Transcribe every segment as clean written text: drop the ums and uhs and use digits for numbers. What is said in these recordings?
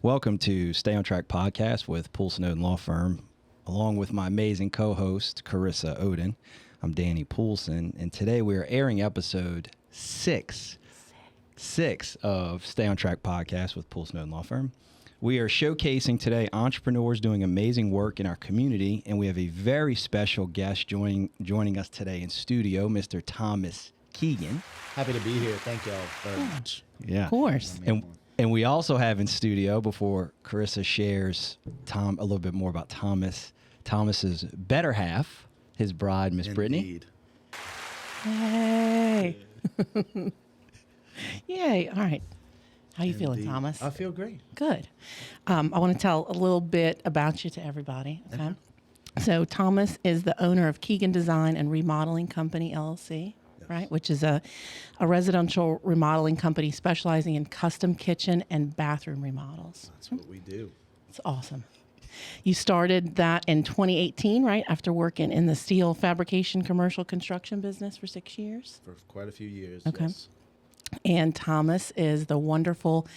Welcome to Stay on Track podcast with Poolson Oden Law Firm, along with my amazing co-host, Carissa Oden. I'm Danny Poolson, and today we are airing episode six of Stay on Track podcast with Poolson Oden Law Firm. We are showcasing today entrepreneurs doing amazing work in our community, and we have a very special guest joining us today in studio, Mr. Thomas Keegan. Happy to be here. Thank y'all very much. Yeah. Of course. And we also have in studio, before Carissa shares a little bit more about Thomas's better half, his bride, Miss Brittany. Hey. Yay. All right. How you feeling, Thomas? I feel great. Good. I want to tell a little bit about you to everybody. Okay. So Thomas is the owner of Keegan Design and Remodeling Company, LLC. Right, which is a residential remodeling company specializing in custom kitchen and bathroom remodels. That's what we do. It's awesome. You started that in 2018, right? After working in the steel fabrication commercial construction business for 6 years? For quite a few years. Okay. Yes. And Thomas is the wonderful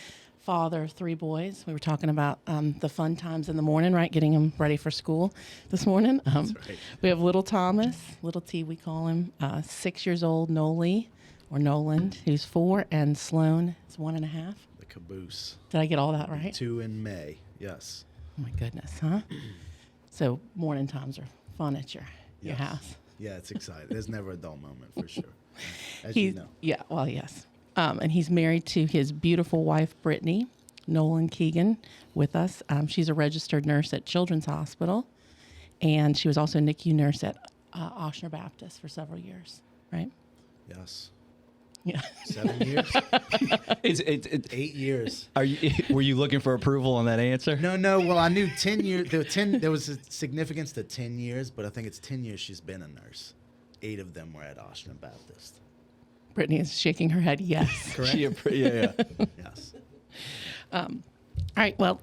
father of 3 boys. We were talking about the fun times in the morning, right? Getting him ready for school this morning. That's right. We have little Thomas, little T we call him, 6 years old, Noli, or Noland, who's 4, and Sloan is 1.5. The caboose. Did I get all that right? 2 in May. Yes. Oh my goodness, huh? So morning times are fun at your Yes. house. Yeah, it's exciting. There's never a dull moment for sure. As He's, you know. Yeah, well, yes. And he's married to his beautiful wife, Brittany Nolan Keegan, with us. She's a registered nurse at Children's Hospital, and she was also a NICU nurse at Oshner Baptist for several years, right? Yes. Yeah. 7 years? It's 8 years. Were you looking for approval on that answer? No. Well, I knew 10 years. There was a significance to 10 years, but I think it's 10 years she's been a nurse. 8 of them were at Oshner Baptist. Brittany is shaking her head, yes. Correct? Yeah. Yes. All right, well,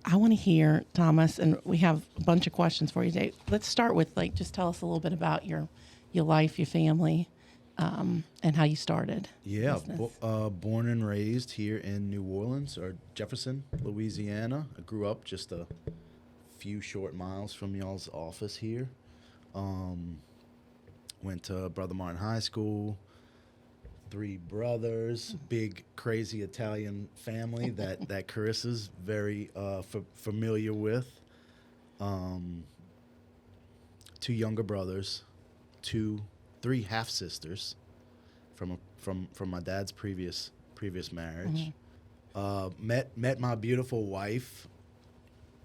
I want to hear, Thomas, and we have a bunch of questions for you today. Let's start with, just tell us a little bit about your life, your family, and how you started. Yeah, business. born and raised here in New Orleans, or Jefferson, Louisiana. I grew up just a few short miles from y'all's office here. Went to Brother Martin High School. 3 brothers, big crazy Italian family that Carissa's very familiar with. 2 younger brothers, 3 half sisters from my dad's previous marriage. Met my beautiful wife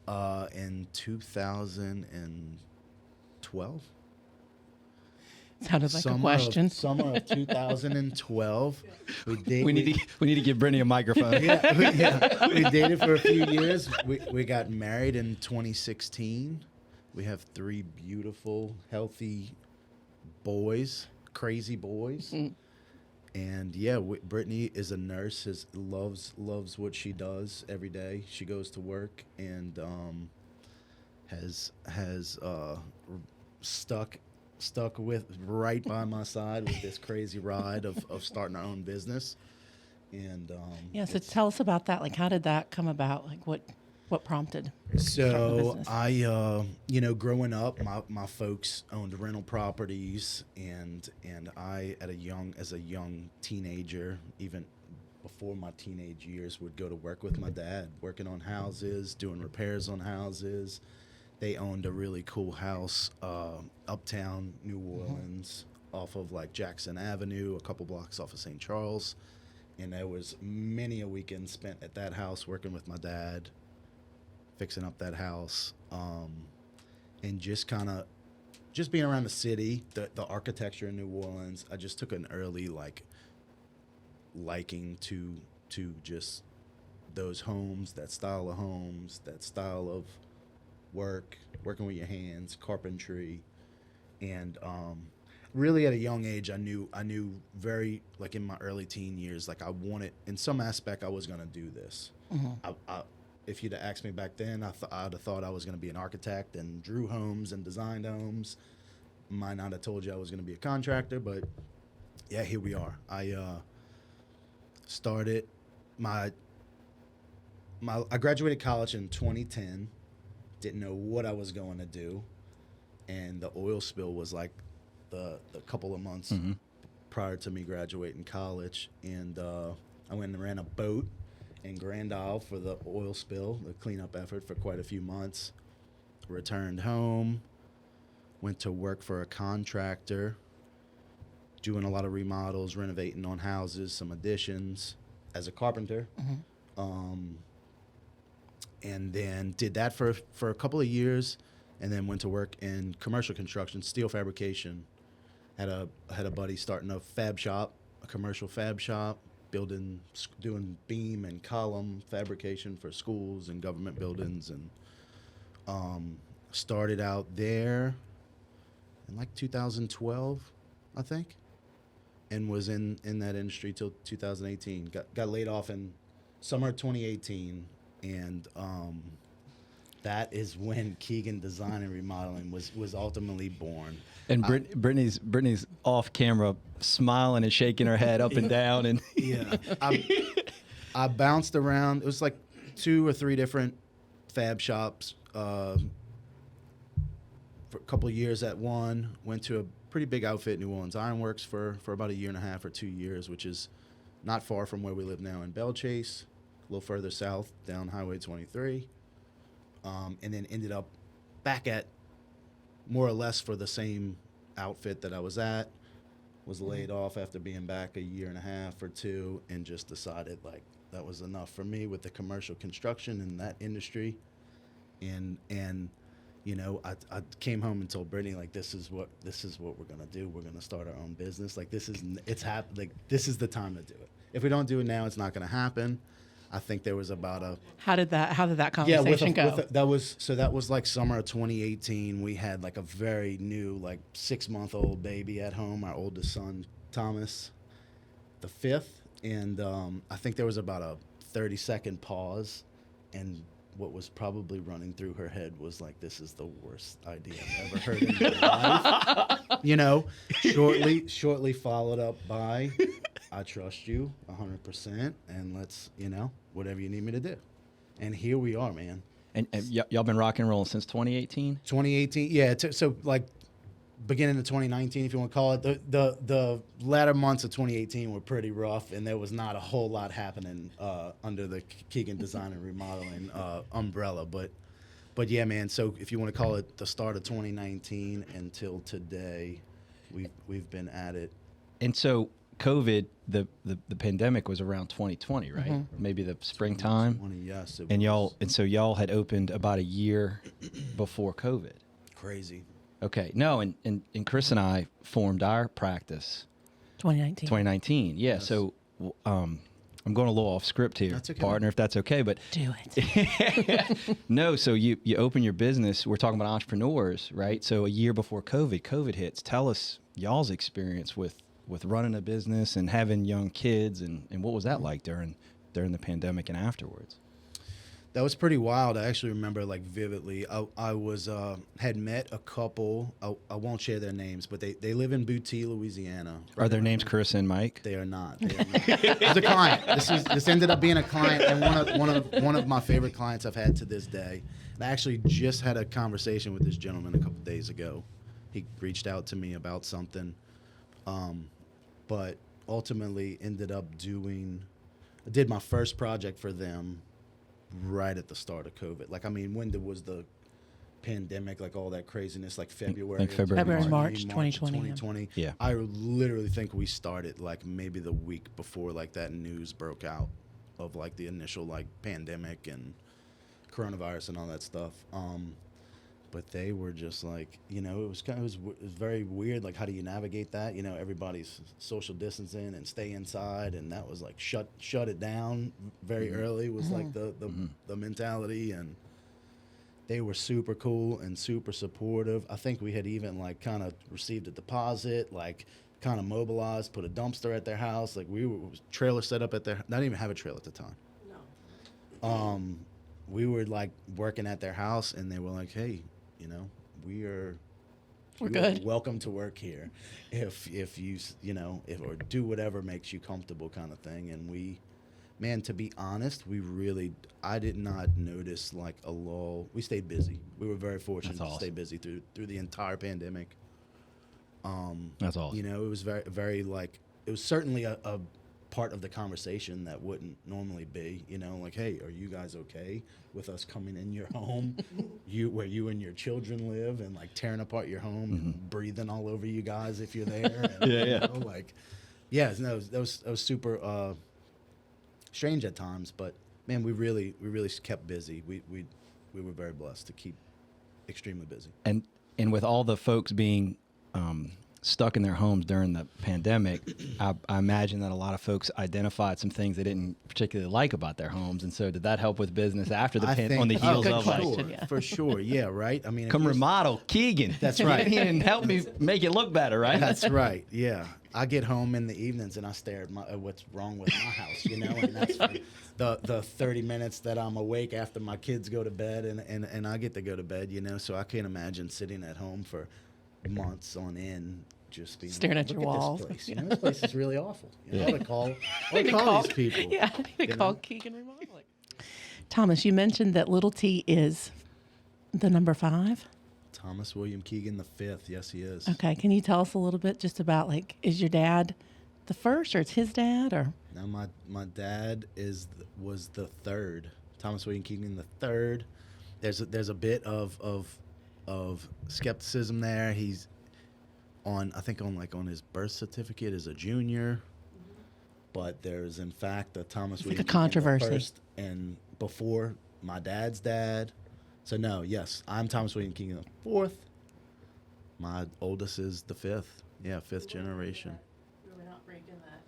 in 2012. Sounded like a question. Summer of 2012. We need to give Brittany a microphone. We dated for a few years. We got married in 2016. We have 3 beautiful, healthy boys, crazy boys. And Brittany is a nurse. Loves what she does every day. She goes to work and has stuck with right by my side with this crazy ride of starting our own business. And so tell us about that. How did that come about? What prompted? So I growing up, my folks owned rental properties, and I as a young teenager, even before my teenage years, would go to work with my dad, working on houses, doing repairs on houses. They owned a really cool house uptown New Orleans off of Jackson Avenue, a couple blocks off of St. Charles. And there was many a weekend spent at that house working with my dad, fixing up that house, and just being around the city, the architecture in New Orleans. I just took an early liking to just those homes, that style of homes, that style of working with your hands, carpentry, and really at a young age, I knew very in my early teen years, I wanted, in some aspect, I was gonna do this. If you'd have asked me back then, I'd have thought I was gonna be an architect and drew homes and designed homes. Might not have told you I was gonna be a contractor, but yeah, here we are. I started my I graduated college in 2010. Didn't know what I was going to do, and the oil spill was like the couple of months prior to me graduating college, and I went and ran a boat in Grand Isle for the oil spill, the cleanup effort for quite a few months. Returned home, went to work for a contractor, doing a lot of remodels, renovating on houses, some additions as a carpenter. And then did that for a couple of years, and then went to work in commercial construction, steel fabrication. Had a buddy starting a fab shop, a commercial fab shop, doing beam and column fabrication for schools and government buildings, and started out there in like 2012, I think, and was in that industry till 2018. Got laid off in summer of 2018. And that is when Keegan Design and Remodeling was ultimately born. And Brittany's off camera, smiling and shaking her head up and down. And yeah, I bounced around. It was like 2 or 3 different fab shops for a couple of years at one. Went to a pretty big outfit, New Orleans Ironworks, for about a year and a half or 2 years, which is not far from where we live now in Belle Chase. A little further south down Highway 23, and then ended up back at more or less for the same outfit that I was at. Was laid off after being back a year and a half or 2, and just decided like that was enough for me with the commercial construction in that industry. And you know, I came home and told Brittany, like, this is what we're gonna do. We're gonna start our own business. Like, this is the time to do it. If we don't do it now, it's not gonna happen. I think there was about a... How did that conversation go? That was like summer of 2018. We had like a very new, like 6-month-old baby at home, our oldest son, Thomas, the 5th. And I think there was about a 30-second pause. And what was probably running through her head was like, this is the worst idea I've ever heard in my life. You know, shortly followed up by... I trust you 100%, and let's, you know, whatever you need me to do. And here we are, man. And y'all been rock and rolling since 2018? 2018, yeah. So like beginning of 2019, if you want to call it. The latter months of 2018 were pretty rough, and there was not a whole lot happening under the Keegan Design and Remodeling umbrella. But yeah, man. So if you want to call it the start of 2019 until today, we've been at it. And so COVID, the pandemic was around 2020, right? Mm-hmm. Maybe the springtime. 2020, yes. So y'all had opened about a year before COVID. Crazy. Okay. No, and Chris and I formed our practice 2019. Yeah. Yes. So I'm going a little off script here, that's okay, partner, if that's okay. But do it. No, so you open your business. We're talking about entrepreneurs, right? So a year before COVID hits. Tell us y'all's experience with running a business and having young kids, and what was that like during the pandemic and afterwards? That was pretty wild. I actually remember like vividly. I was had met a couple. I won't share their names, but they live in Boutte, Louisiana. Are their names Chris and Mike? They are not. It's a client. This ended up being a client, and one of my favorite clients I've had to this day. And I actually just had a conversation with this gentleman a couple days ago. He reached out to me about something. But ultimately ended up I did my first project for them right at the start of COVID. Like, I mean, when was the pandemic, like all that craziness, like February? March 2020. Yeah. I literally think we started like maybe the week before like that news broke out of like the initial like pandemic and coronavirus and all that stuff. But they were just like, you know, it was very weird. Like, how do you navigate that? You know, everybody's social distancing and stay inside, and that was like shut it down very early was like the mentality. And they were super cool and super supportive. I think we had even like kind of received a deposit, like kind of mobilized, put a dumpster at their house. Like we were trailer set up at their. Not even have a trailer at the time. No. We were like working at their house, and they were like, "Hey, you know, we're good. Welcome to work here, if you know, or do whatever makes you comfortable," kind of thing. And we man, to be honest, I did not notice like a lull. We stayed busy. We were very fortunate That's to awesome. stay busy through the entire pandemic. That's awesome. You know, it was very, very like, it was certainly a part of the conversation that wouldn't normally be, you know, like, hey, are you guys okay with us coming in your home, where you and your children live, and like tearing apart your home and breathing all over you guys if you're there? And, Yeah. you know, like, yeah, no, that was super strange at times, but man, we really kept busy. We were very blessed to keep extremely busy. And with all the folks being stuck in their homes during the pandemic, I imagine that a lot of folks identified some things they didn't particularly like about their homes. And so did that help with business after the on the heels good of like, question. Yeah. For sure, yeah, right. I mean, come remodel Keegan. That's right. He didn't help me make it look better, right? That's right. Yeah, I get home in the evenings and I stare at what's wrong with my house, you know, and that's for the 30 minutes that I'm awake after my kids go to bed and I get to go to bed, you know. So I can't imagine sitting at home for months on end just being Staring like, at your "Look walls." This place. You know, this place is really awful. You know, Yeah. I call these people. Yeah, I need to You call know? Keegan Remodeling. Thomas, you mentioned that little T is the number 5. Thomas William Keegan the fifth. Yes, he is. Okay, can you tell us a little bit just about, like, is your dad the first, or it's his dad, or? Now my dad was the third. Thomas William Keegan the third. There's a bit of skepticism there. He's on his birth certificate as a junior, but there's in fact a Thomas William like a Keegan the controversy. first and before my dad's dad. So no, yes, I'm Thomas William Keegan the fourth. My oldest is the fifth. Yeah, fifth generation. We were not breaking that.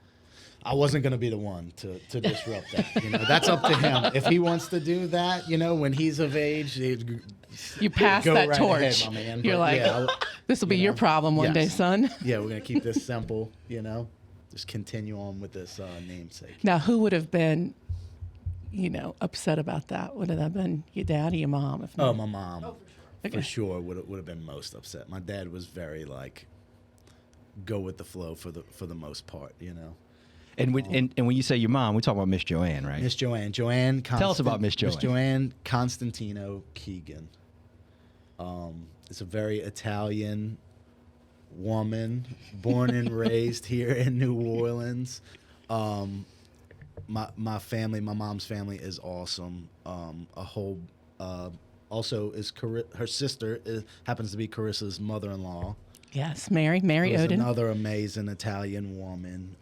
I wasn't going to be the one to disrupt that. You know, that's up to him. If he wants to do that, you know, when he's of age, You pass go that right torch. ahead, my man. You're But, like, yeah, this will be you your know, problem one day, yes. son. yeah, we're going to keep this simple, you know, just continue on with this namesake. Now, who would have been, upset about that? Would it have been your dad or your mom? If not? Oh, my mom, Okay. for sure, would have been most upset. My dad was very like, go with the flow for the most part, you know. And when you say your mom, we talk about Miss Joanne, right? Miss Joanne. Tell us about Miss Joanne. Miss Joanne Constantino Keegan. It's a very Italian woman, born and raised here in New Orleans. My mom's family is awesome. Also her sister happens to be Carissa's mother-in-law. Yes, Mary Who's Oden. another amazing Italian woman.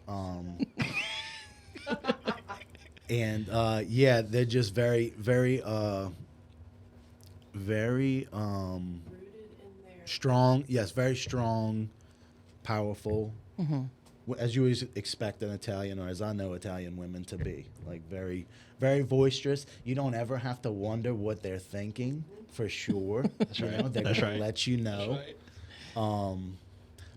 And yeah, they're just very, very, very strong. Yes, very strong, powerful. Mm-hmm. As you always expect an Italian, or as I know Italian women to be, like very, very boisterous. You don't ever have to wonder what they're thinking, for sure. That's You right. know, they're That's gonna right. let you know.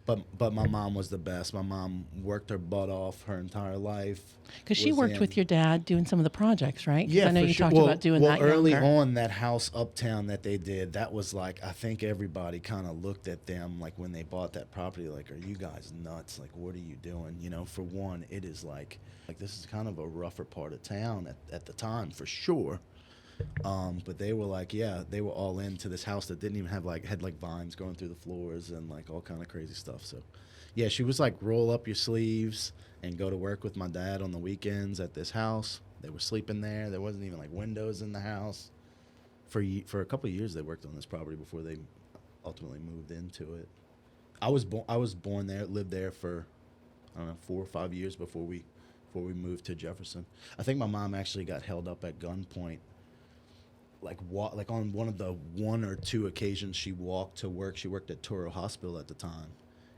But my mom was the best. My mom worked her butt off her entire life. Because she was worked in- with your dad doing some of the projects, right? 'Cause Yeah, I know for you sure. talked about doing that early younger. on, that house uptown that they did, that was like, I think everybody kind of looked at them like when they bought that property, like, are you guys nuts? Like, what are you doing? You know, for one, it is like this is kind of a rougher part of town at the time, for sure. But they were like, yeah, they were all into this house that didn't even have had vines going through the floors and like all kind of crazy stuff. So, yeah, she was like, roll up your sleeves and go to work with my dad on the weekends at this house. They were sleeping there. There wasn't even like windows in the house. For a couple of years, they worked on this property before they ultimately moved into it. I was born there, lived there for, I don't know, 4 or 5 years before we moved to Jefferson. I think my mom actually got held up at gunpoint. Like on one of the 1 or 2 occasions she walked to work. She worked at Toro Hospital at the time,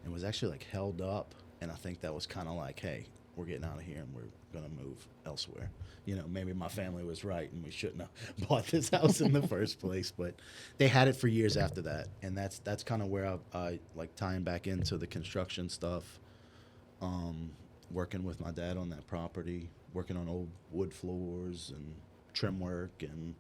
and was actually like held up. And I think that was kind of like, hey, we're getting out of here and we're gonna move elsewhere. You know, maybe my family was right and we shouldn't have bought this house in the first place. But they had it for years after that, and that's kind of where I like tying back into the construction stuff. Working with my dad on that property, working on old wood floors and trim work, and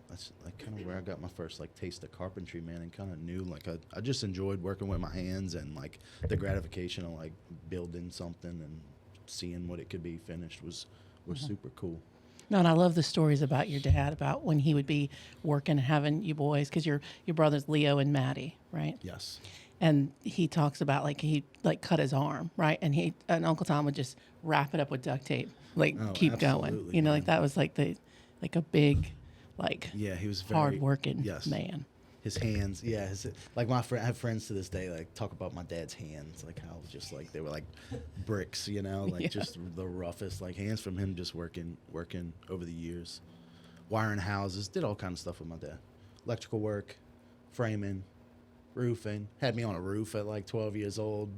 that's like kind of where I got my first like taste of carpentry, man, and kind of knew like I just enjoyed working with my hands and like the gratification of like building something and seeing what it could be finished was were super cool. No, and I love the stories about your dad, about when he would be working, having you boys, because your brothers Leo and Maddie, right? Yes. And he talks about like he like cut his arm, right? And Uncle Tom would just wrap it up with duct tape, like Oh, keep going. absolutely, You know, man. like that was like a big, like Yeah, he was very hard working yes. man. His hands, yeah. Like I have friends to this day like talk about my dad's hands, like how just like they were like bricks, you know, like Yeah. just the roughest like hands from him just working over the years, wiring houses, did all kind of stuff with my dad, electrical work, framing, roofing. Had me on a roof at like 12 years old,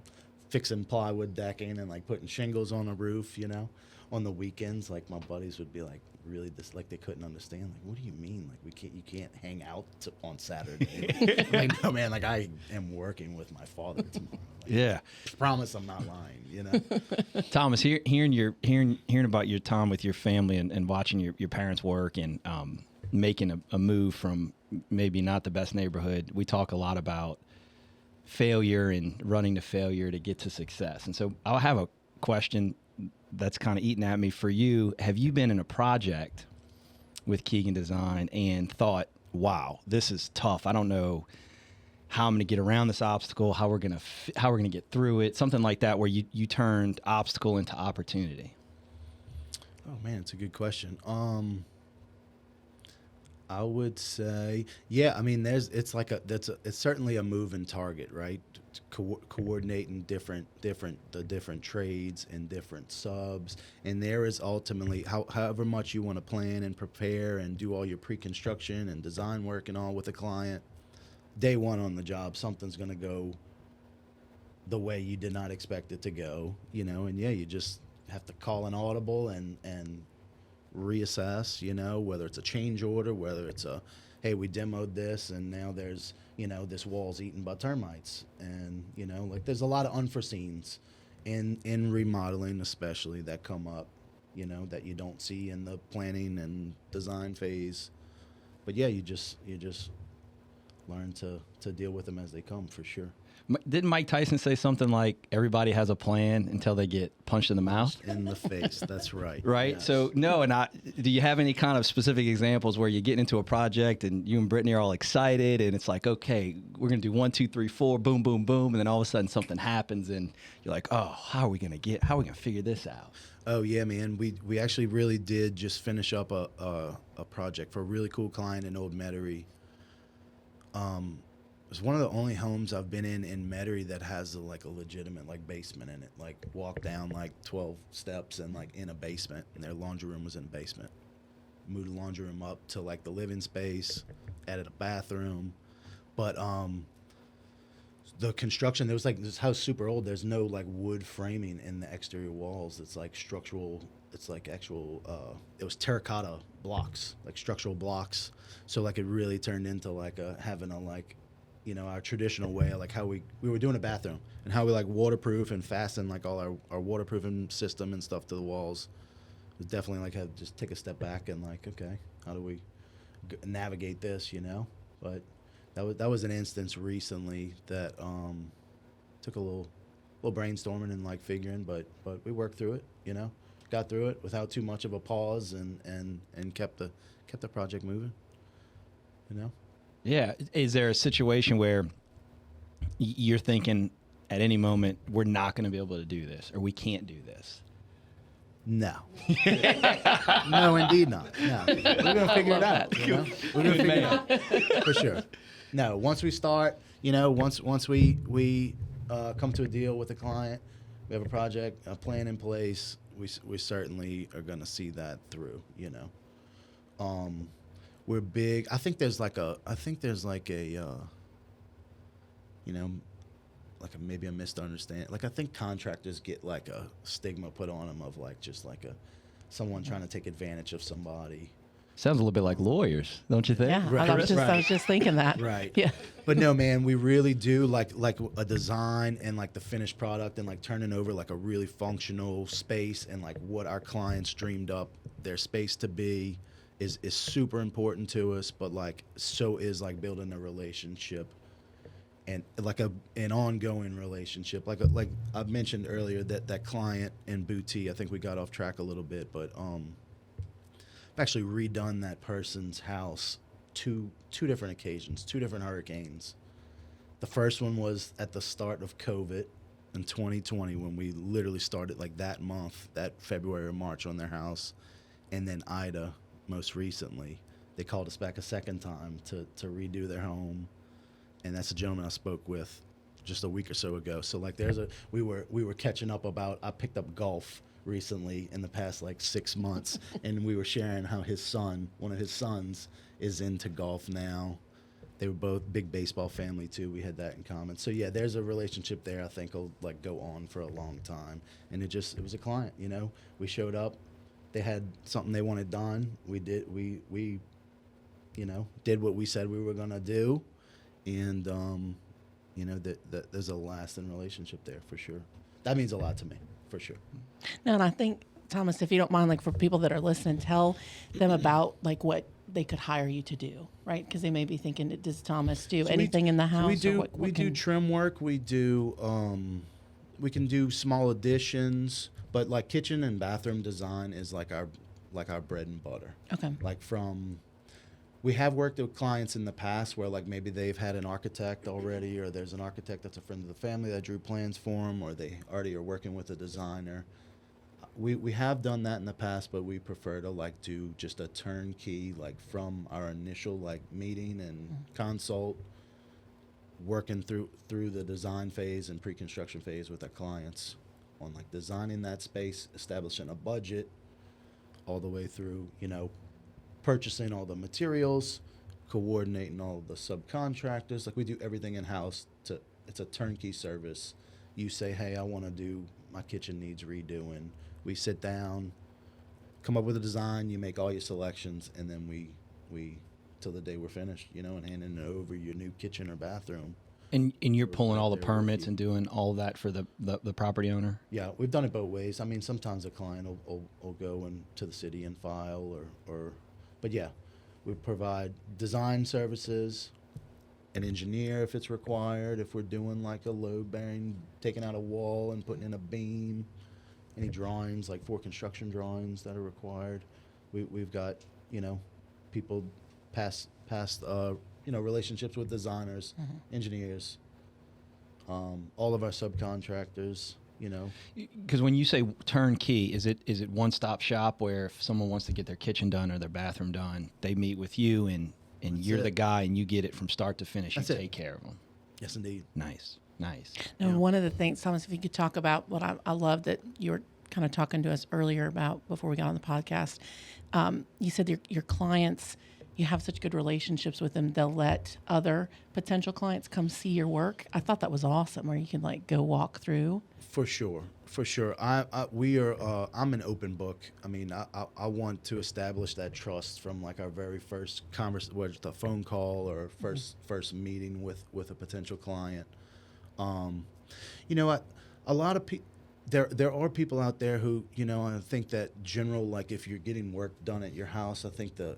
fixing plywood decking and like putting shingles on a roof, you know. On the weekends, like my buddies would be like really like they couldn't understand, like, what do you mean, like you can't hang out on Saturday? Like, no man, like I am working with my father tomorrow. Like, Yeah. promise I'm not lying, you know. Thomas, hearing about your time with your family and watching your parents work and making a move from maybe not the best neighborhood, we talk a lot about failure and running to failure to get to success. And so I'll have a question that's kind of eating at me for you. Have you been in a project with Keegan Design and thought, wow, this is tough. I don't know how I'm going to get around this obstacle, how we're going to get through it, something like that, where you turned obstacle into opportunity? Oh man, it's a good question. I would say, yeah. I mean, it's certainly a moving target, right? Coordinating the different trades and different subs, and there is ultimately however much you want to plan and prepare and do all your pre-construction and design work and all with a client. Day one on the job, something's going to go the way you did not expect it to go, you know, and yeah, you just have to call an audible and reassess, you know, whether it's a change order, whether it's a, hey, we demoed this and now there's, you know, this wall's eaten by termites. And, you know, like there's a lot of unforeseens in remodeling, especially, that come up, you know, that you don't see in the planning and design phase. But yeah, you just learn to deal with them as they come, for sure. Didn't Mike Tyson say something like everybody has a plan until they get punched in the mouth? In the face. That's right. Right. Yes. So no, and do you have any kind of specific examples where you get into a project and you and Brittany are all excited and it's like, okay, we're going to do 1, 2, 3, 4, boom, boom, boom. And then all of a sudden something happens and you're like, oh, how are we going to figure this out? Oh yeah, man. We actually really did just finish up a project for a really cool client in Old Metairie. It's one of the only homes I've been in Metairie that has a legitimate like basement in it. Like walk down like 12 steps and like in a basement, and their laundry room was in a basement. Moved the laundry room up to like the living space, added a bathroom, but the construction, there was like, this house super old. There's no like wood framing in the exterior walls. It's like structural. It's like actual. It was terracotta blocks, like structural blocks. So like it really turned into like having a like, you know, our traditional way, like how we were doing a bathroom and how we like waterproof and fasten like all our waterproofing system and stuff to the walls. It was definitely like had to just take a step back and like, okay, how do we navigate this, you know? But that was an instance recently that took a little brainstorming and like figuring, but we worked through it, you know, got through it without too much of a pause and kept the project moving, you know. Yeah. Is there a situation where you're thinking at any moment, we're not going to be able to do this or we can't do this? No. No, indeed not. No. We're going to figure it out. You know? We're going to figure it out. For sure. No, once we start, you know, once we come to a deal with a client, we have a project, a plan in place, we certainly are going to see that through, you know. We're big. I think there's like a you know, like maybe a misunderstanding. Like I think contractors get like a stigma put on them of like just like someone trying to take advantage of somebody. Sounds a little bit like lawyers, don't you think? Yeah, Right. I was just thinking that. Right. Yeah. But no, man, we really do like a design and like the finished product and like turning over like a really functional space and like what our clients dreamed up their space to be is super important to us. But like so is like building a relationship and like an ongoing relationship. Like I mentioned earlier, that client in Booty, I think we got off track a little bit, but I've actually redone that person's house two different occasions, 2 different hurricanes. The first one was at the start of COVID in 2020, when we literally started like that month, that February or March, on their house. And then Ida, most recently, they called us back a second time to redo their home. And that's a gentleman I spoke with just a week or so ago. So like we were catching up about, I picked up golf recently in the past like 6 months, and we were sharing how one of his sons is into golf now. They were both big baseball family too. We had that in common. So yeah, there's a relationship there I think will like go on for a long time. And it was a client, you know. We showed up, they had something they wanted done. We you know, did what we said we were gonna do, and you know, that there's a lasting relationship there for sure. That means a lot to me, for sure. No, and I think, Thomas, if you don't mind, like for people that are listening, tell them about like what they could hire you to do, right? Because they may be thinking, does Thomas do anything in the house? We do trim work. We do we can do small additions, but like kitchen and bathroom design is like our bread and butter. Okay. Like we have worked with clients in the past where like maybe they've had an architect already, or there's an architect that's a friend of the family that drew plans for them, or they already are working with a designer. We have done that in the past, but we prefer to like do just a turnkey, like from our initial like meeting and consult, working through the design phase and pre-construction phase with our clients on like designing that space, establishing a budget, all the way through, you know, purchasing all the materials, coordinating all of the subcontractors. Like we do everything in-house. It's a turnkey service. You say, hey, I want to do, my kitchen needs redoing. We sit down, come up with a design, you make all your selections, and then we till the day we're finished, you know, and handing over your new kitchen or bathroom. And you're pulling all the permits and doing all that for the property owner? Yeah, we've done it both ways. I mean, sometimes a client will go to the city and file, but yeah, we provide design services, an engineer if it's required, if we're doing like a load bearing, taking out a wall and putting in a beam. Any drawings, like for construction drawings that are required. We've got, you know, people past you know, relationships with designers, engineers, all of our subcontractors, you know. Because when you say turnkey, is it one-stop shop where if someone wants to get their kitchen done or their bathroom done, they meet with you and you're the guy and you get it from start to finish. You take care of them. Yes, indeed. Nice. Now, Yeah. one of the things, Thomas, if you could talk about what I love that you were kind of talking to us earlier about before we got on the podcast. You said your clients, you have such good relationships with them, they'll let other potential clients come see your work. I thought that was awesome, where you can like go walk through. For sure. I'm an open book. I mean, I want to establish that trust from like our very first whether it's a phone call or first meeting with a potential client. You know what? A lot of people, there are people out there who, you know, I think that general, like if you're getting work done at your house, I think the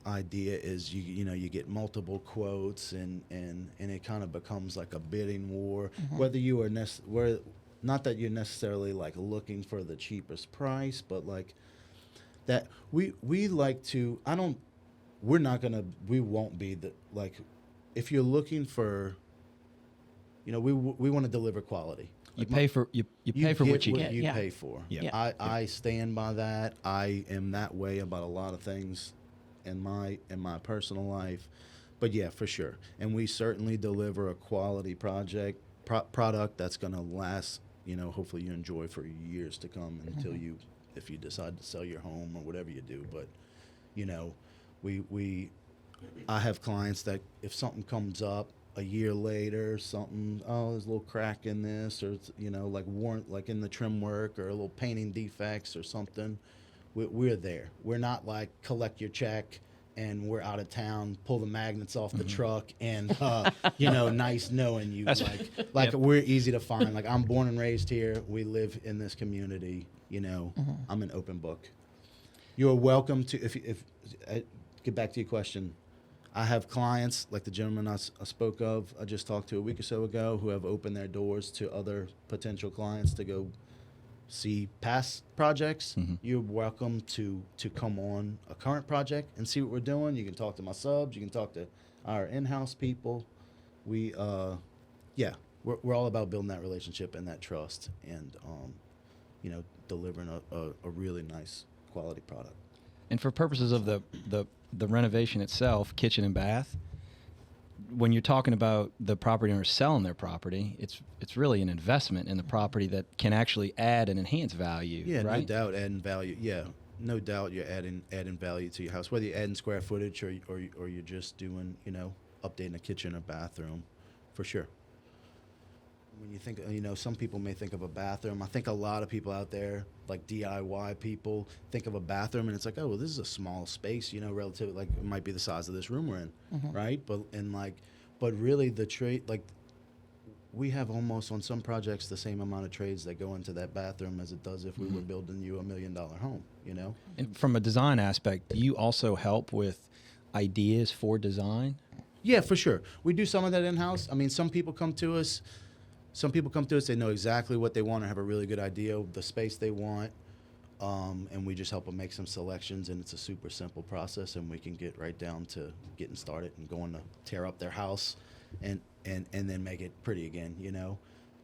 idea is you get multiple quotes and it kind of becomes like a bidding war. Whether you are not that you're necessarily like looking for the cheapest price, but like that we like to. We won't be the like if you're looking for. You know, we want to deliver quality. You pay for what you get. You pay for. Yeah. I stand by that. I am that way about a lot of things in my personal life. But yeah, for sure. And we certainly deliver a quality product that's going to last, you know, hopefully you enjoy for years to come until if you decide to sell your home or whatever you do. But, you know, I have clients that if something comes up a year later, there's a little crack in this, or you know, like warrant, like in the trim work, or a little painting defects or something, we're there. We're not like collect your check and we're out of town, pull the magnets off the truck, and you know, nice knowing you. We're easy to find. Like I'm born and raised here. We live in this community. You know, I'm an open book. You're welcome to if get back to your question. I have clients like the gentleman I spoke of, I just talked to a week or so ago, who have opened their doors to other potential clients to go see past projects. You're welcome to come on a current project and see what we're doing. You can talk to my subs. You can talk to our in-house people. We're all about building that relationship and that trust, and delivering a really nice quality product. And for purposes of the renovation itself, kitchen and bath, when you're talking about the property owner selling their property, it's really an investment in the property that can actually add and enhance value. Yeah, right? no doubt adding value. Yeah, no doubt you're adding value to your house, whether you're adding square footage or you're just doing, updating a kitchen or bathroom, for sure. When you think, some people may think of a bathroom. I think a lot of people out there, like DIY people, think of a bathroom and it's like, oh, well, this is a small space, relatively, like it might be the size of this room we're in, right? But really the trade, like we have almost on some projects the same amount of trades that go into that bathroom as it does if we were building you $1 million home, And from a design aspect, do you also help with ideas for design? Yeah, for sure. We do some of that in-house. I mean, some people come to us, they know exactly what they want or have a really good idea of the space they want, and we just help them make some selections, and it's a super simple process, and we can get right down to getting started and going to tear up their house and then make it pretty again,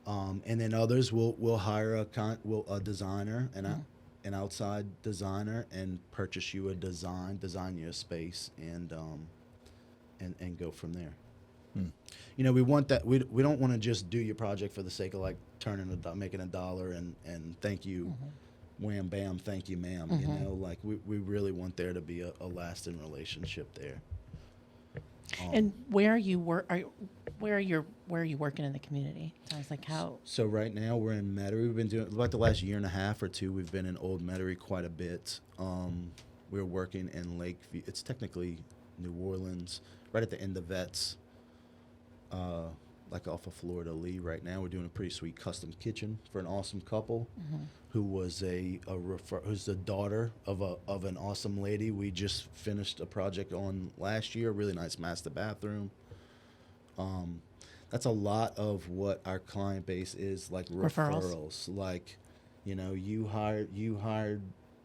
and then others will hire a designer and an outside designer and purchase you a design you a space, and go from there. We want that. We don't want to just do your project for the sake of like making $1 and thank you, wham bam, thank you ma'am. Like we really want there to be a lasting relationship there. And where are you working in the community? Sounds like how. So right now we're in Metairie. We've been doing about the last year and a half or two. We've been in Old Metairie quite a bit. We're working in Lakeview. It's technically New Orleans, right at the end of Vets. Like off of Florida Lee right now. We're doing a pretty sweet custom kitchen for an awesome couple who was who's the daughter of an awesome lady we just finished a project on last year, a really nice master bathroom. That's a lot of what our client base is, like referrals. Like, you hired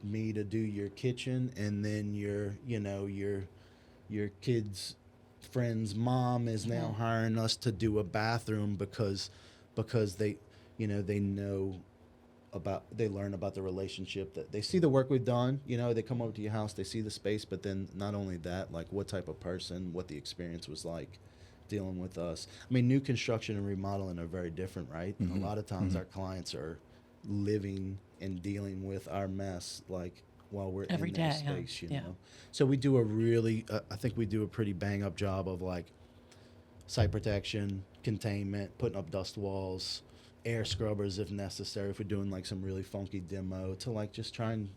me to do your kitchen, and then your kids' friend's mom is now hiring us to do a bathroom because they learn about the relationship, that they see the work we've done, they come over to your house, they see the space, but then not only that, like what type of person, what the experience was like dealing with us. I mean, new construction and remodeling are very different, right? A lot of times our clients are living and dealing with our mess, like while we're every in their day, space, you know. So we do I think we do a pretty bang up job of like site protection, containment, putting up dust walls, air scrubbers if necessary, if we're doing like some really funky demo, to like just try and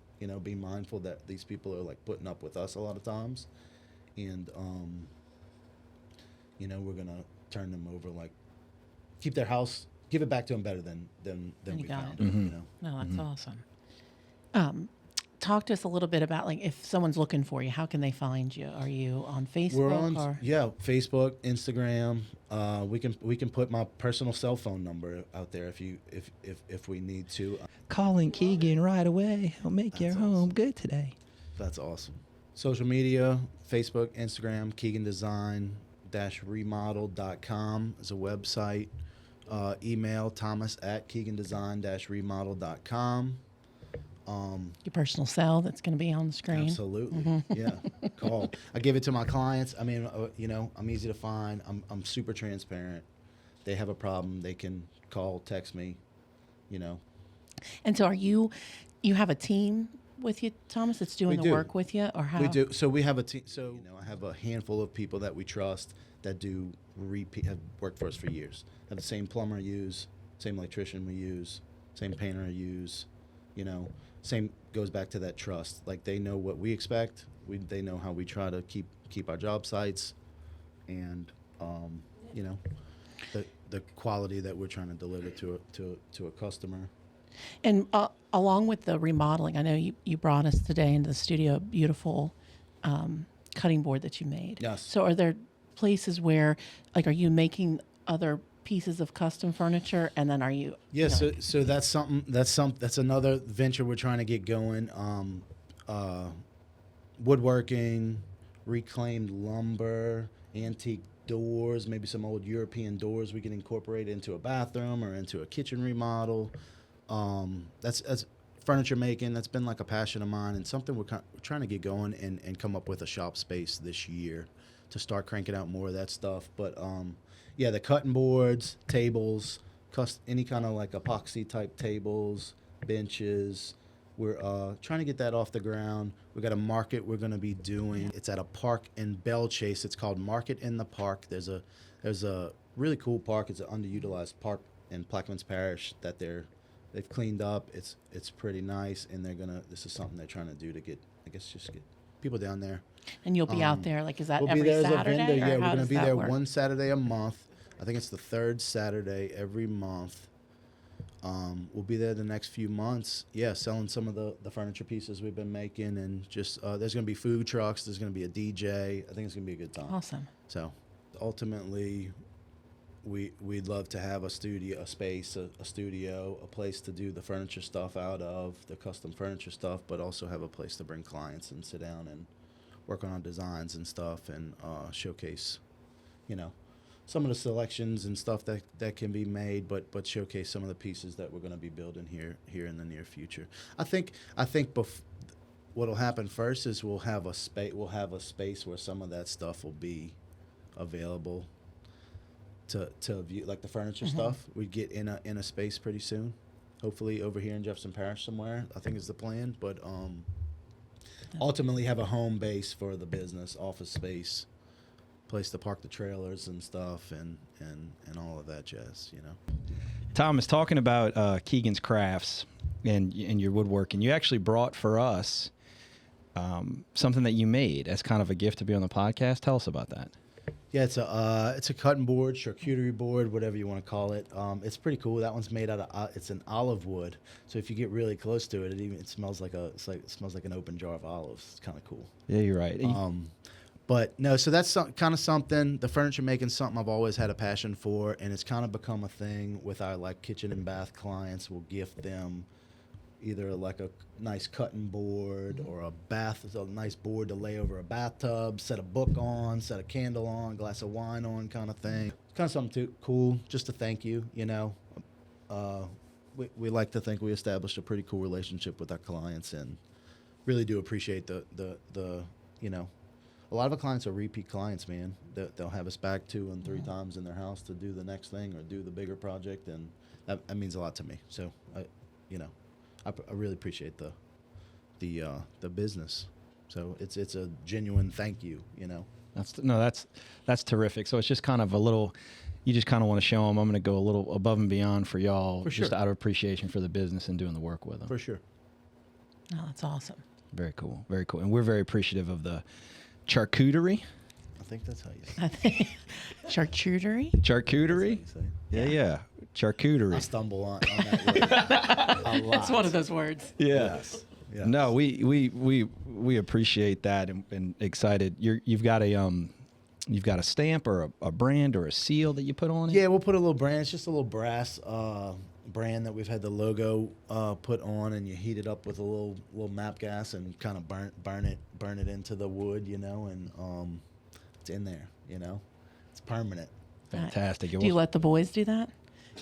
be mindful that these people are like putting up with us a lot of times, and we're gonna turn them over, like keep their house, give it back to them better than we found it. No, that's awesome. Talk to us a little bit about, like, if someone's looking for you, how can they find you? Are you on Facebook? We're on Facebook, Instagram. We can put my personal cell phone number out there if we need to. Calling Keegan right away. He'll make your home good today. That's awesome. Social media: Facebook, Instagram, Keegan Design-remodel.com is a website. Email thomas@keegandesign-remodel.com. Your personal cell that's going to be on the screen. Absolutely. Yeah. Call. I give it to my clients. I mean, I'm easy to find. I'm super transparent. They have a problem, they can call, text me, And so you have a team with you, Thomas, that's doing the work with you, or how? We do. So we have a team. So, I have a handful of people that we trust that have worked for us for years. Have the same plumber I use, same electrician we use, same painter I use, Same goes back to that trust. Like, they know what we expect. They know how we try to keep our job sites, and the quality that we're trying to deliver to a customer. And along with the remodeling, I know you brought us today into the studio a beautiful cutting board that you made. Yes. So are there places where, like, are you making other pieces of custom furniture, and then are you? Yeah, you know, so that's another venture we're trying to get going. Woodworking, reclaimed lumber, antique doors, maybe some old European doors we can incorporate into a bathroom or into a kitchen remodel. That's furniture making. That's been like a passion of mine and something we're trying to get going and come up with a shop space this year to start cranking out more of that stuff. But yeah, the cutting boards, tables, any kind of like epoxy type tables, benches. We're trying to get that off the ground. We got a market we're going to be doing. It's at a park in Belle Chase. It's called Market in the Park. There's a really cool park. It's an underutilized park in Plaquemines Parish that they've cleaned up. It's pretty nice, and this is something they're trying to do to get people down there. and you'll be out there. Like, is that We'll every be there Saturday? as a vendor. or Yeah, we're how going to does be that there work? one Saturday a month. I think it's the third Saturday every month. We'll be there the next few months. Yeah, selling some of the furniture pieces we've been making, and just there's going to be food trucks. There's going to be a DJ. I think it's going to be a good time. Awesome. So, ultimately, we'd love to have a studio, a space, a studio, a place to do the furniture stuff out of, the custom furniture stuff, but also have a place to bring clients and sit down and work on our designs and stuff, and showcase, some of the selections and stuff that can be made, but showcase some of the pieces that we're going to be building here in the near future. I think what'll happen first is we'll have a space where some of that stuff will be available to view, like the furniture stuff. We get in a space pretty soon, hopefully over here in Jefferson Parish somewhere, I think is the plan. But ultimately have a home base for the business, office space, place to park the trailers and stuff, and all of that jazz, Thomas, talking about Keegan's Crafts and your woodworking, you actually brought for us something that you made as kind of a gift to be on the podcast. Tell us about that. Yeah, it's a cutting board, charcuterie board, whatever you want to call it. It's pretty cool. That one's made out of it's an olive wood. So if you get really close to it, it smells like it smells like an open jar of olives. It's kind of cool. Yeah, you're right. But no, so that's kind of something. The furniture making something I've always had a passion for, and it's kind of become a thing with our like kitchen and bath clients. We'll gift them either like a nice cutting board or a nice board to lay over a bathtub, set a book on, set a candle on, glass of wine on, kind of thing. It's kind of something cool, just to thank you. We like to think we established a pretty cool relationship with our clients, and really do appreciate the a lot of our clients are repeat clients, man. They'll have us back 2 and 3 times in their house to do the next thing or do the bigger project, and that means a lot to me. So, I really appreciate the business. So it's a genuine thank you. That's terrific. So it's just kind of a little. You just kind of want to show them I'm going to go a little above and beyond for y'all, For sure. just out of appreciation for the business and doing the work with them. For sure. Oh, that's awesome. Very cool. Very cool. And we're very appreciative of the charcuterie. I think that's how you say it. Charcuterie. Charcuterie? That's how you say it. Yeah. Charcuterie. I stumble on that word a lot. It's one of those words. Yes. Yes. No, we appreciate that and excited. You've got a stamp or a brand or a seal that you put on it? Yeah, we'll put a little brand. It's just a little brass brand that we've had the logo put on, and you heat it up with a little map gas and kind of burn it into the wood, and it's in there, it's permanent. Fantastic. Do you let the boys do that?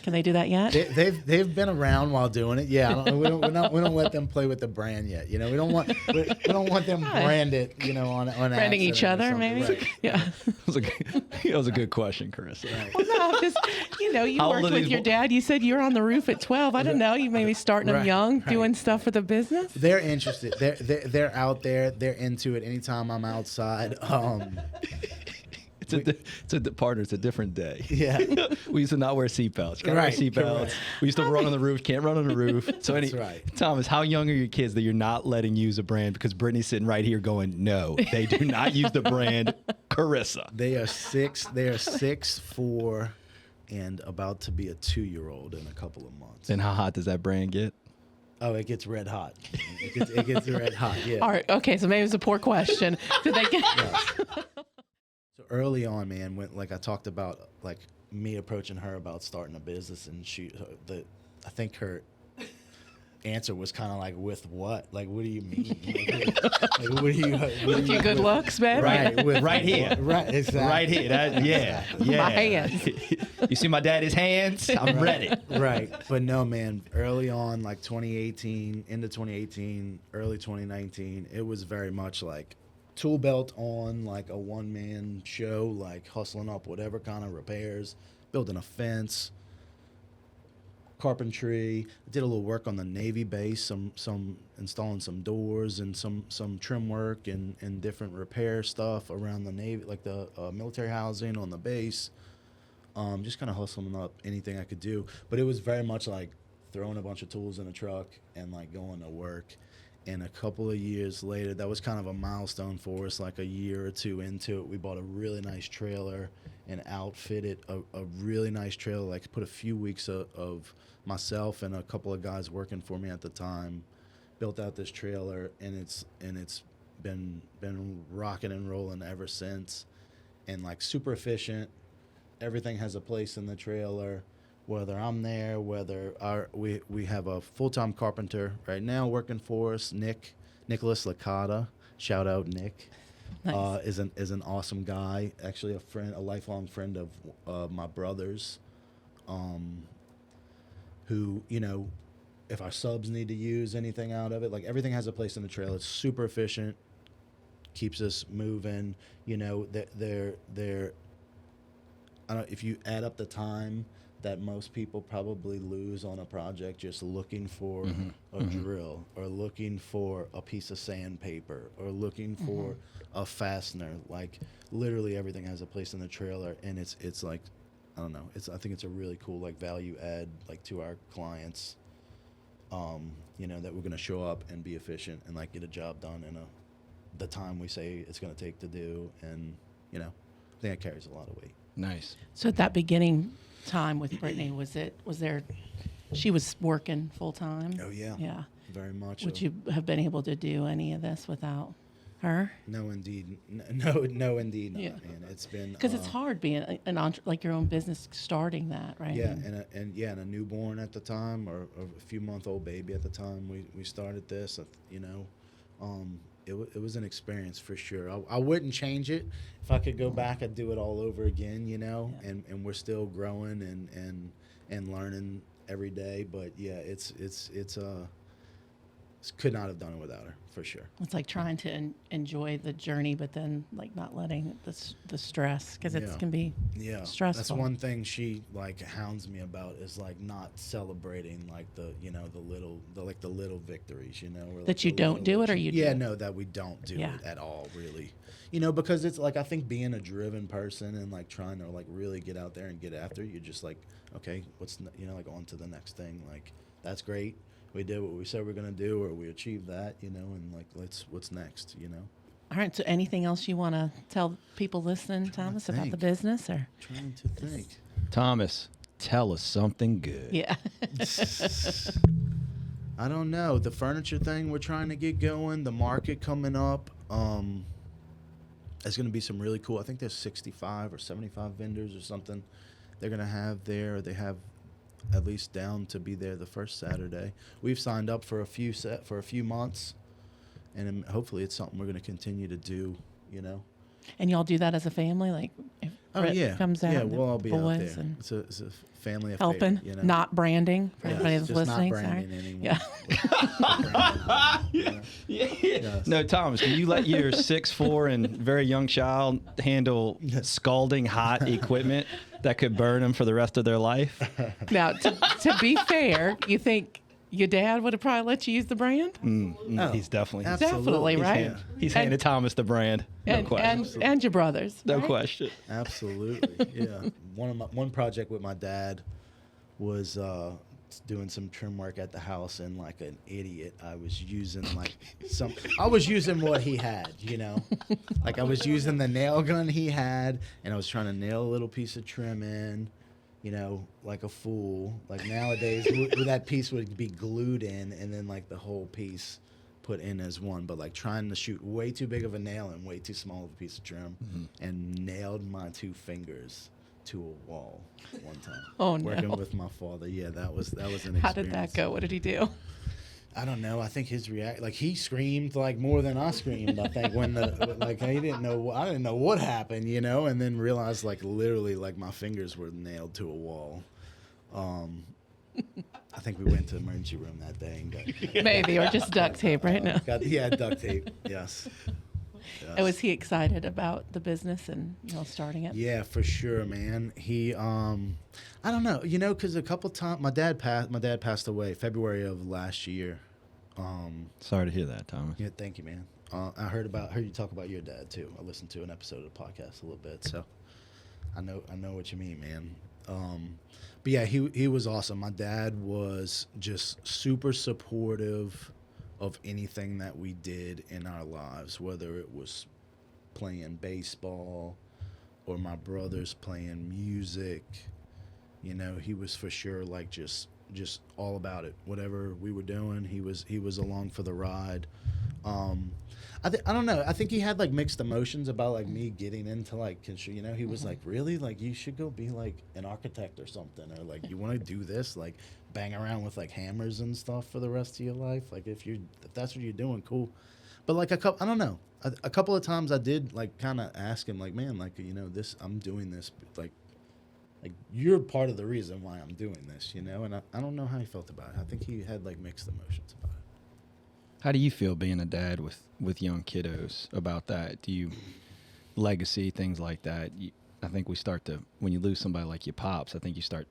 Can they do that yet? They've been around while doing it. Yeah, we don't let them play with the brand yet. We don't want them branded. On Branding each other, maybe. Right. Yeah. That was a good question, Carissa. Right. Well, no, just you How old worked are with these your dad. You said you were on the roof at 12. I don't know. You maybe starting them Right, young, right. doing stuff for the business. They're interested. They're out there. They're into it. Anytime I'm outside. It's a partner. It's a different day. Yeah. We used to not wear seatbelts. Can't Right, wear seatbelts. correct. We used to run on the roof. Can't run on the roof. So That's right. Thomas, how young are your kids that you're not letting use a brand? Because Brittany's sitting right here going, no, they do not use the brand Carissa. They are 6, 4, and about to be a 2-year-old in a couple of months. And how hot does that brand get? Oh, it gets red hot. It gets red hot. Yeah. All right. Okay. So maybe it's a poor question. Did they get? So early on, man, when like I talked about like me approaching her about starting a business, and I think her answer was kind of like, with what? Like, what do you mean? Like, what do you? With your good looks, baby. Right, with, right here. Right, exactly. Right here. Yeah. My hands. You see my daddy's hands? I'm ready. Right. But no, man, early on, like 2018, into 2018, early 2019, it was very much like tool belt on, like a one-man show, like hustling up whatever kind of repairs, building a fence, carpentry. I did a little work on the Navy base, some installing some doors and some trim work and different repair stuff around the Navy, like the military housing on the base. Just kind of hustling up anything I could do. But it was very much like throwing a bunch of tools in a truck and like going to work. And a couple of years later, that was kind of a milestone for us. Like a year or two into it, we bought a really nice trailer and outfitted a really nice trailer. Like put a few weeks of myself and a couple of guys working for me at the time, built out this trailer, and it's been rocking and rolling ever since. And like super efficient. Everything has a place in the trailer, whether I'm there, whether we have a full-time carpenter right now working for us, Nicholas Licata. Shout out Nick. Nice. Is an awesome guy, actually a lifelong friend of my brother's, who, you know, if our subs need to use anything out of it, like everything has a place in the trailer. It's super efficient, keeps us moving. You know, they're I don't know, if you add up the time that most people probably lose on a project just looking for a drill or looking for a piece of sandpaper or looking for a fastener, like literally everything has a place in the trailer. And it's like, I don't know, I think it's a really cool like value add like to our clients, you know, that we're going to show up and be efficient and like get a job done in the time we say it's going to take to do. And, you know, I think that carries a lot of weight. Nice. So at that beginning time with Brittany, she was working full time? Oh yeah. Yeah. Very much. Would you have been able to do any of this without her? No, indeed. No, indeed not, Yeah. man. It's been Because it's hard being like your own business, starting that, right? Yeah, and a newborn at the time, or a few-month-old baby at the time we started this. You know, it was an experience for sure. I wouldn't change it. If I could go back, I'd do it all over again. You know, Yeah. and we're still growing and learning every day. But yeah, it's could not have done it without her, for sure. It's like trying to enjoy the journey, but then like not letting the stress, because it can be stressful. That's one thing she like hounds me about, is like not celebrating like the little victories, you know, or, like, That you don't do it, or you do it? no, that we don't do Yeah. it at all, really. You know, because it's like, I think being a driven person and like trying to like really get out there and get after, you're just like, okay, like on to the next thing. Like, that's great. We did what we said we're gonna do, or we achieved that, you know, and like, what's next, you know? All right. So anything else you want to tell people listening, Thomas, about the business, or? Trying to think. Thomas, tell us something good. Yeah. I don't know. The furniture thing we're trying to get going, the market coming up. It's going to be some really cool. I think there's 65 or 75 vendors or something they're going to have there. They have at least down to be there the first Saturday. We've signed up for a few months, and hopefully it's something we're going to continue to do, you know. And y'all do that as a family, like if Brett comes out, yeah, the we'll all be out boys there. and It's a family affair, helping, you know? not branding for everybody that's just listening. not branding Sorry. anymore. Yeah. Yes. No, Thomas, can you let your 6'4" and very young child handle scalding hot equipment that could burn them for the rest of their life? Now, to be fair, you think your dad would have probably let you use the brand? Oh, He's definitely Definitely, right? He's handed Thomas the brand. No question. And your brothers. No right? question. Absolutely, yeah. One project with my dad was doing some trim work at the house, and like an idiot, I was using what he had, you know, like I was using the nail gun he had, and I was trying to nail a little piece of trim in, like a fool. Like nowadays, that piece would be glued in, and then like the whole piece put in as one. But like trying to shoot way too big of a nail and way too small of a piece of trim, and nailed my 2 fingers to a wall one time. Oh, no. Working with my father. Yeah, that was an experience. How did that go? What did he do? I don't know. I think his like he screamed like more than I screamed. I think when like I didn't know what happened, and then realized like literally like my fingers were nailed to a wall. I think we went to the emergency room that day and got Maybe, or just duct tape right now. Duct tape. Yes. And was he excited about the business and starting it? Yeah, for sure, man. He, I don't know, because a couple times my dad passed away February of last year. Sorry to hear that, Thomas. Yeah, thank you, man. I heard you talk about your dad too. I listened to an episode of the podcast a little bit, so I know what you mean, man. But yeah, he was awesome. My dad was just super supportive of anything that we did in our lives, whether it was playing baseball or my brothers playing music. He was for sure like just all about it. Whatever we were doing, he was along for the ride. I don't know. I think he had like mixed emotions about like me getting into like construction. He was like, really, like you should go be like an architect or something, or like you want to do this, like bang around with like hammers and stuff for the rest of your life. Like if that's what you're doing, cool. But like I don't know. A couple of times I did like kind of ask him like, man, like this, I'm doing this, like you're part of the reason why I'm doing this, and I don't know how he felt about it. I think he had like mixed emotions about it. How do you feel being a dad with young kiddos about that? Do you legacy, things like that? I think we start to, when you lose somebody like your pops, I think you start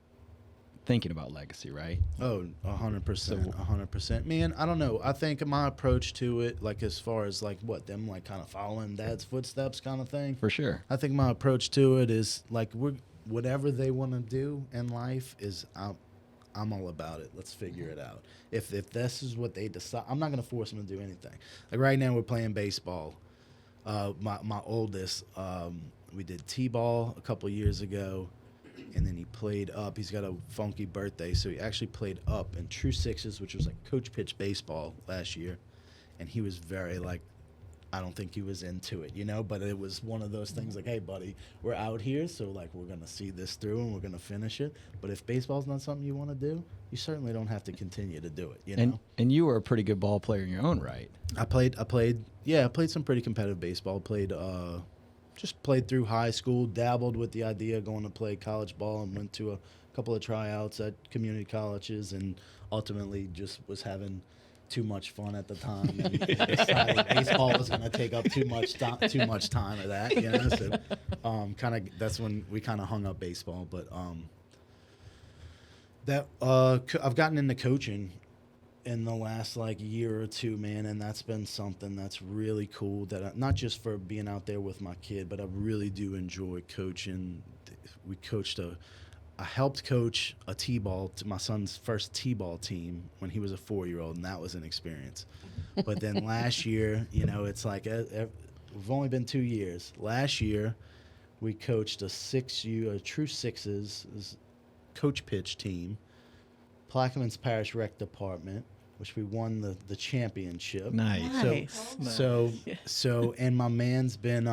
thinking about legacy, right? Oh, 100%, 100%. Man, I don't know. I think my approach to it, like as far as like them like kind of following dad's footsteps kind of thing. For sure. I think my approach to it is like whatever they want to do in life is I'm all about it. Let's figure it out. If this is what they decide, I'm not going to force them to do anything. Like right now we're playing baseball. My oldest, we did T-ball a couple years ago, and then he played up. He's got a funky birthday, so he actually played up in true sixes, which was like coach pitch baseball last year. And he was very like, I don't think he was into it, but it was one of those things like, hey, buddy, we're out here, so like we're going to see this through and we're going to finish it. But if baseball's not something you want to do, you certainly don't have to continue to do it, And you were a pretty good ball player in your own right. I played some pretty competitive baseball. Just played through high school, dabbled with the idea of going to play college ball, and went to a couple of tryouts at community colleges, and ultimately just was having too much fun at the time, and decided baseball was going to take up too much time of that, So, that's when we kind of hung up baseball. But I've gotten into coaching in the last like year or two, man, and that's been something that's really cool. Not just for being out there with my kid, but I really do enjoy coaching. I helped coach a T-ball to my son's first T-ball team when he was a 4-year-old, and that was an experience. But then last year, it's like we've only been 2 years. Last year, we coached a true sixes coach pitch team, Plaquemines Parish Rec Department, which we won the championship. Nice. So, and my man's been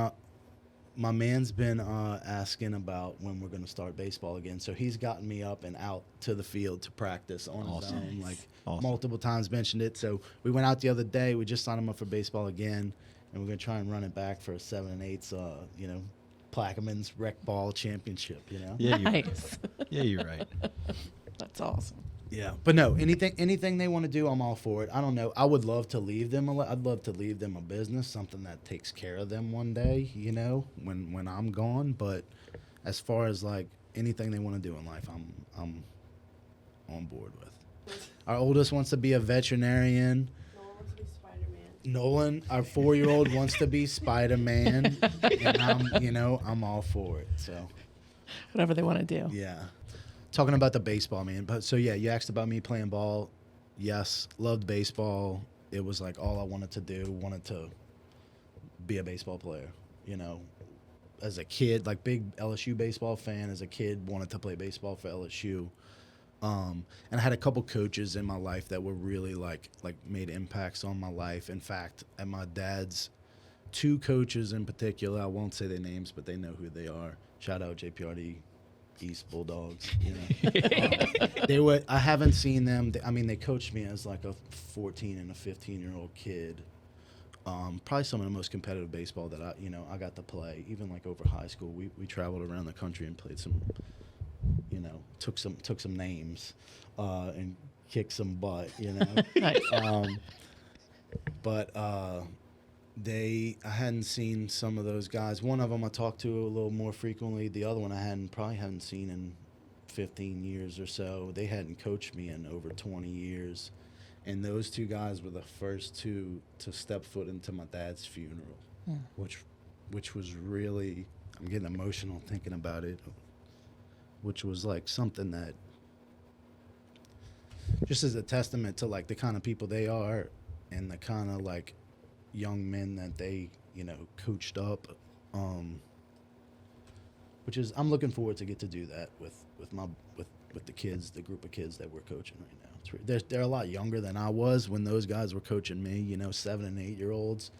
asking about when we're going to start baseball again. So he's gotten me up and out to the field to practice on his own, like multiple times mentioned it. So we went out the other day. We just signed him up for baseball again, and we're going to try and run it back for a 7 and 8's, Plaquemines Rec Ball Championship, Yeah, nice. You're right. That's awesome. Yeah, but no, anything they want to do, I'm all for it. I don't know. I would love to leave them. I'd love to leave them a business, something that takes care of them one day. When I'm gone. But as far as like anything they want to do in life, I'm on board with. Our oldest wants to be a veterinarian. Nolan wants to be Spider-Man. Nolan, our 4-year-old, wants to be Spider-Man, and I'm all for it. So Whatever they want to do. yeah. Talking about the baseball, man. But so yeah, you asked about me playing ball. Yes, loved baseball. It was like all I wanted to do. Wanted to be a baseball player. as a kid, like big LSU baseball fan. As a kid, wanted to play baseball for LSU. And I had a couple coaches in my life that were really like made impacts on my life. In fact, at my dad's, 2 coaches in particular, I won't say their names, but they know who they are. Shout out JPRD East Bulldogs. They were. I haven't seen them. They coached me as like a 14 and a 15-year-old kid. Probably some of the most competitive baseball that I got to play. Even like over high school, we traveled around the country and played some. Took some names, and kicked some butt. Nice. But I hadn't seen some of those guys. One of them I talked to a little more frequently. The other one I probably hadn't seen in 15 years or so. They hadn't coached me in over 20 years. And those 2 guys were the first 2 to step foot into my dad's funeral, which was really, I'm getting emotional thinking about it, which was like something that just as a testament to like the kind of people they are and the kind of like young men that they, coached up, which is, I'm looking forward to get to do that with the kids, the group of kids that we're coaching right now. They're a lot younger than I was when those guys were coaching me, 7 and 8-year-olds,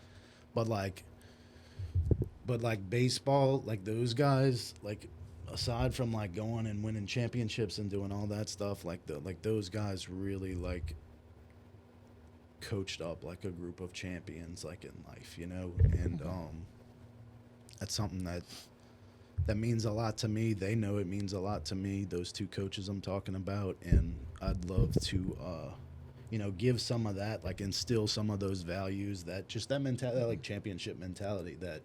but like baseball, like those guys, like aside from like going and winning championships and doing all that stuff, like those guys really like coached up like a group of champions, like in life, and that's something that means a lot to me. They know it means a lot to me, those 2 coaches I'm talking about, and I'd love to give some of that, like instill some of those values, that just that mentality, that like championship mentality, that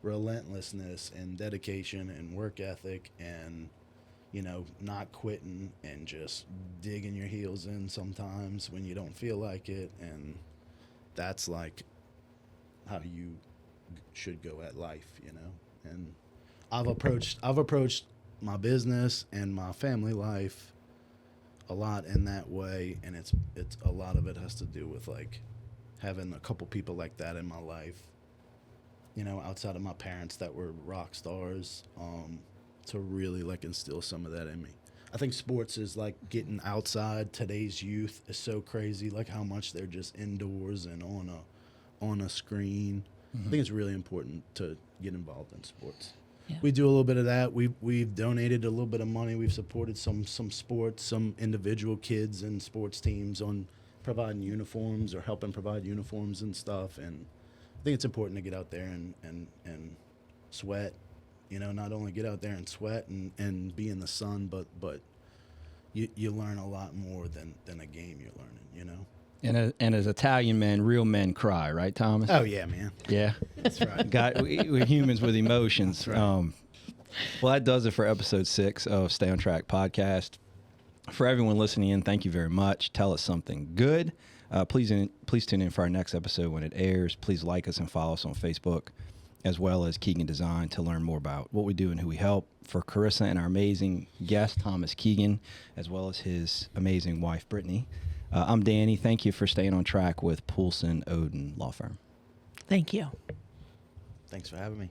relentlessness and dedication and work ethic, and not quitting and just digging your heels in sometimes when you don't feel like it. And that's like how you should go at life, and I've approached my business and my family life a lot in that way, and it's a lot of it has to do with like having a couple people like that in my life, outside of my parents that were rock stars, to really like instill some of that in me. I think sports is like getting outside. Today's youth is so crazy, like how much they're just indoors and on a screen. I think it's really important to get involved in sports. Yeah. We do a little bit of that. We've donated a little bit of money. We've supported some sports, some individual kids and sports teams on providing uniforms or helping provide uniforms and stuff. And I think it's important to get out there and sweat. Not only get out there and sweat and be in the sun, but you learn a lot more than a game you're learning. And as Italian men, real men cry, right, Thomas? Oh yeah, man. Yeah. That's right. We're humans with emotions. That's right. Well, that does it for episode 6 of Stay on Track podcast. For everyone listening in, thank you very much. Tell us something good. Please tune in for our next episode when it airs. Please like us and follow us on Facebook, as well as Keegan Design, to learn more about what we do and who we help. For Carissa and our amazing guest, Thomas Keegan, as well as his amazing wife, Brittany, I'm Danny. Thank you for staying on track with Poolson Oden Law Firm. Thank you. Thanks for having me.